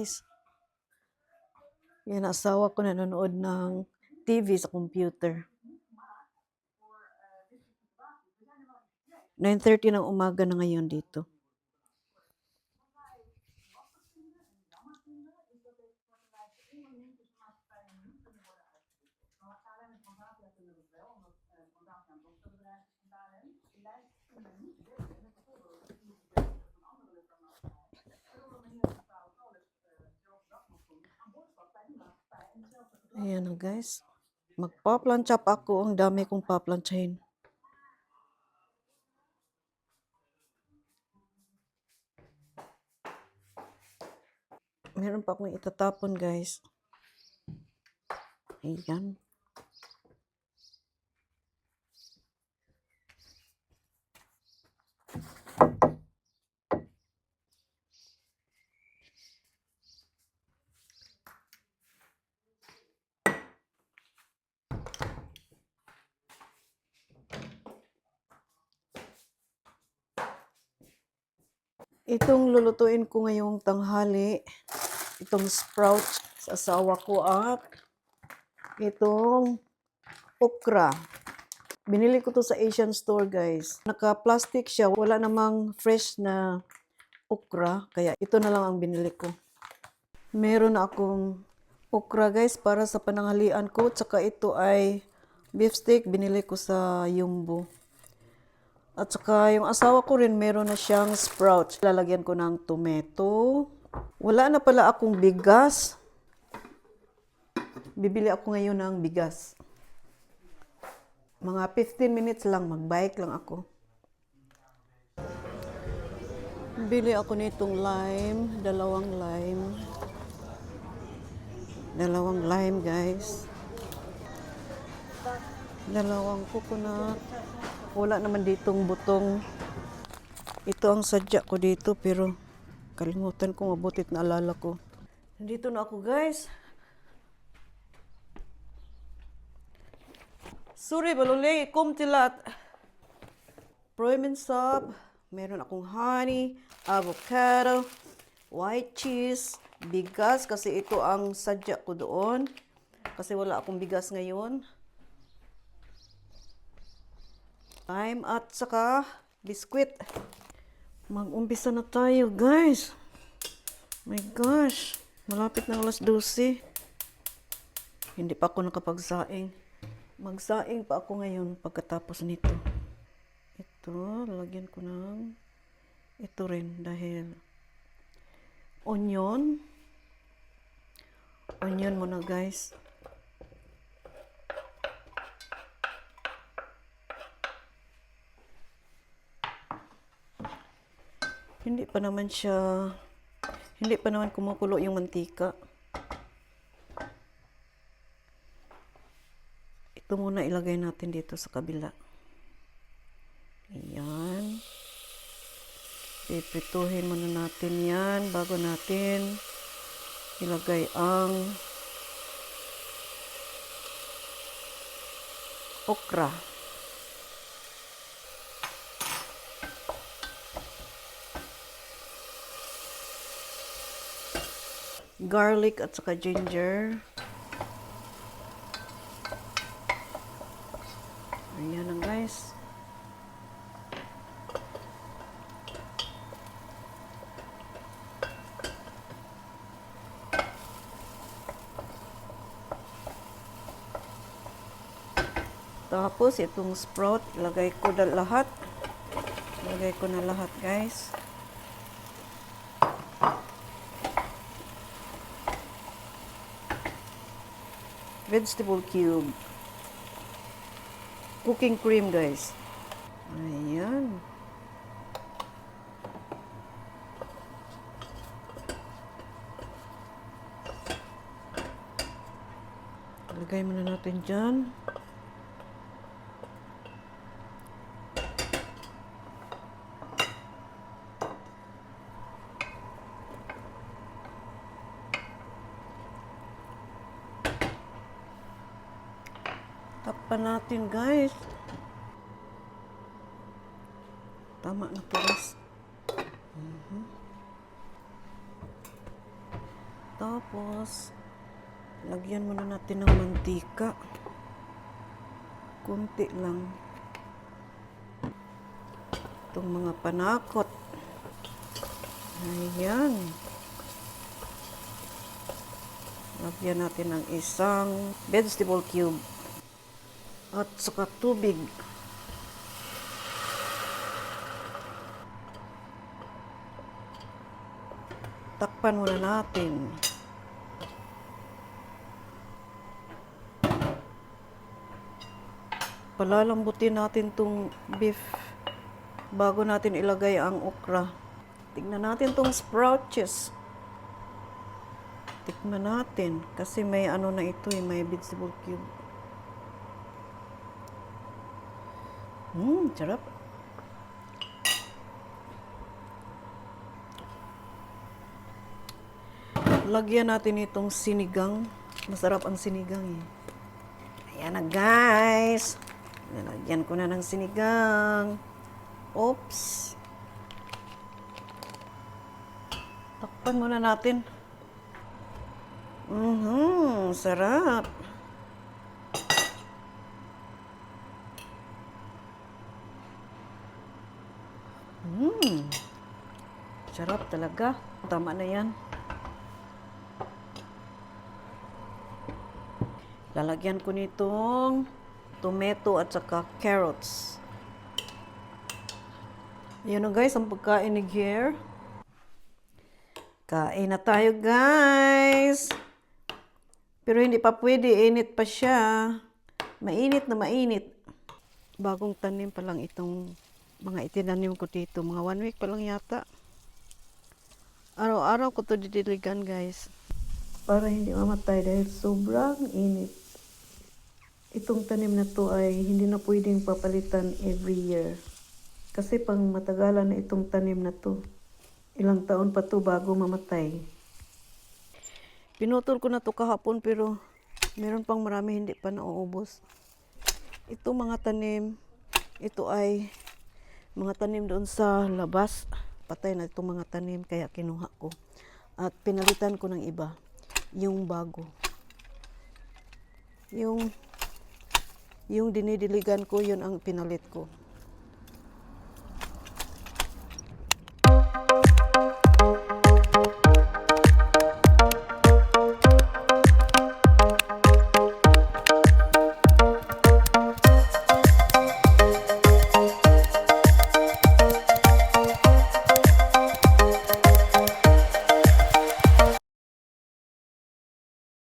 guys. Yan, asawa ko nanonood ng TV sa computer. 9:30 ng umaga na ngayon dito. Ayan na guys. Magpa-plancha pa ako. Ang dami kong pa-planchahin. Meron pa akong itatapon guys. Ayan. Itong lulutuin ko ngayong tanghali, itong sprout sa asawa ko at itong okra. Binili ko to sa Asian store guys. Naka-plastic siya, wala namang fresh na okra, kaya ito na lang ang binili ko. Meron na akong okra guys para sa pananghalian ko, tsaka ito ay beef steak, binili ko sa Jumbo. At saka yung asawa ko rin meron na siyang sprouts. Lalagyan ko ng tomato. Wala na pala akong bigas. Bibili ako ngayon ng bigas. Mga 15 minutes lang, mag-bike lang ako. Bili ako nitong lime, dalawang lime guys. Dalawang coconut. Wala naman ditong butong. Ito ang sadya ko dito pero kalimutan ko, mabutit na alala ko. Nandito na ako guys. Sorry balulay, kumtilat. Proiminsop. Meron akong honey, avocado, white cheese, bigas kasi ito ang sadya ko doon. Kasi wala akong bigas ngayon. Lime at saka biskwit. Mag-umpisa na tayo guys. My gosh, malapit na alas 12. Hindi pa ako nakapagsaing. Magsaing pa ako ngayon pagkatapos nito. Ito, lalagyan ko ng ito rin dahil onion muna guys. Hindi pa naman kumukulo yung mantika. Ito muna ilagay natin dito sa kabila. Ayan. Piprituhin muna natin yan bago natin ilagay ang okra. Garlic at saka ginger. Ayan na guys. Tapos itong sprout, ilagay ko na lahat. Ilagay ko na lahat guys. Vegetable cube. Cooking cream guys. Ayan. Lagay muna natin dyan. Takpan natin guys. Tama na po guys. Tapos, lagyan muna natin ng mantika. Kunti lang. Itong mga panakot. Ayan. Lagyan natin ng isang vegetable cube. At saka tubig. Takpan muna natin. Palalambutin natin tong beef bago natin ilagay ang okra. Tignan natin tong sprouts. Tikman natin kasi may ano na ito, may vegetable cube. Sarap. Lagyan natin itong sinigang. Masarap ang sinigang eh. Ayan na guys. Nalagyan ko na ng sinigang. Oops. Takpan muna natin. Sarap. Sarap talaga. Tama na yan. Lalagyan ko nitong tomato at saka carrots. Ayan na guys, ang pagkain ni Gier. Kain na tayo guys. Pero hindi pa pwede, init pa siya. Mainit na mainit. Bagong tanim pa lang itong mga itinanim ko dito. Mga 1 week pa lang yata. Araw-araw ko to didiligan guys. Para hindi mamatay dahil sobrang init. Itong tanim na to ay hindi na pwedeng papalitan every year. Kasi pang matagalan na itong tanim na to. Ilang taon pa to bago mamatay. Pinutol ko na to kahapon pero meron pang marami hindi pa nauubos. Itong mga tanim, ito ay mga tanim doon sa labas. Patay na itong mga tanim kaya kinuha ko. At pinalitan ko ng iba. Yung bago. Yung dinidiligan ko, yun ang pinalit ko.